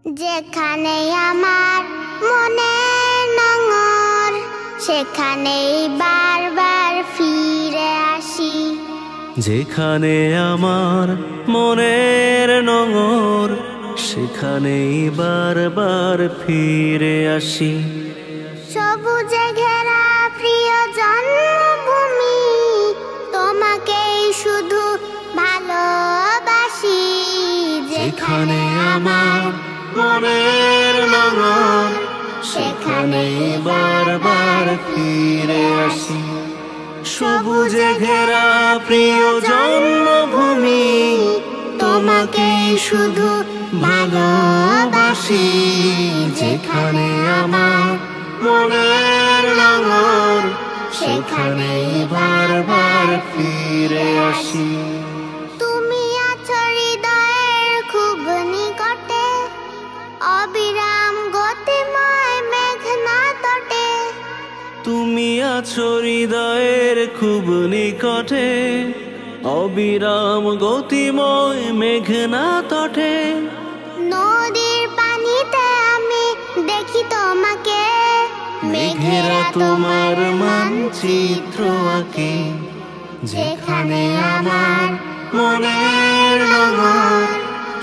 যেখানে আমার মনের নঙর সেখানেই বারবার ফিরে আসি। যেখানে আমার মনের নঙর সেখানেই বারবার ফিরে আসি। সবুজে ঘেরা প্রিয় জন্মভূমি, তোমাকেই শুধু ভালোবাসি। যেখানে আমার মনের নঙর সেখানেই বারবার ফিরে আসি। সবুজে ঘেরা প্রিয় জন্মভূমি, তোমাকেই শুধু ভালোবাসি। যেখানে আমার মনের নঙর সেখানেই বারবার ফিরে আসি। তুমি আছো হৃদয়ের খুব নিকটে, অবিরাম গতিময় মেঘনা তটে। তুমি আছো হৃদয়ের খুব নিকটে, অবিরাম গতিময় মেঘনা তটে। নদীর পানিতে আমি দেখি তোমাকে, মেঘেরা তোমার মানচিত্র আঁকে। যেখানে আমার মনের নঙর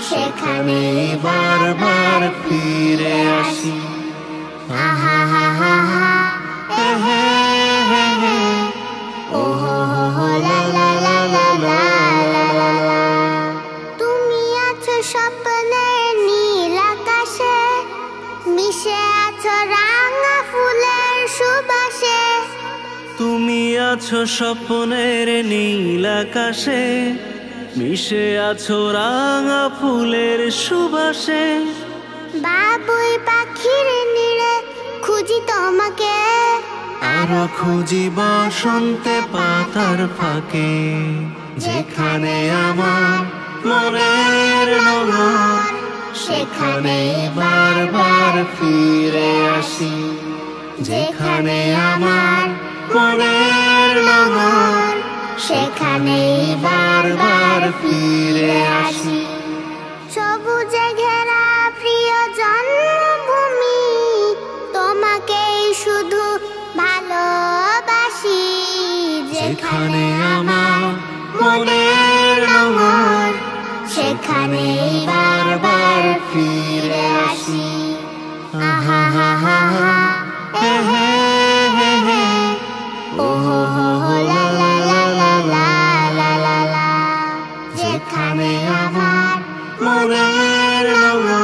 সেখানে বারবার ফিরে আসি। আহা হা হা হা, এ হে হে হে, ও হো হো হো, লা লা লা লা লা লা লা। তুমি আছো স্বপ্নের নীল আকাশে, মিশে আছো রাঙা ফুলের সুবাসে। তুমি আছো স্বপ্নের নীল আকাশে, মিশে আছো রাঙা ফুলের সুবাসে। বাবুই পাখির নিড়ে খুঁজি তোমাকে, আরো খুঁজি বসন্তে পাতার ফাঁকে। যেখানে আমার মনের নঙর সেখানে বারবার ফিরে আসি। যেখানে আমার মনের নঙর সেখানে বারবার ফিরে আসি। সবুজে ঘেরা প্রিয় জন্মভূমি, তোমাকেই শুধু ভালোবাসি। যেখানে আমার মনের নঙর সেখানে বারবার ফিরে আসি। আহা হা হা হা, এ হে হে হে, ও হো হো হো, লা লা লা লা লা লা লা লা। যেখানে আমার মনের নঙর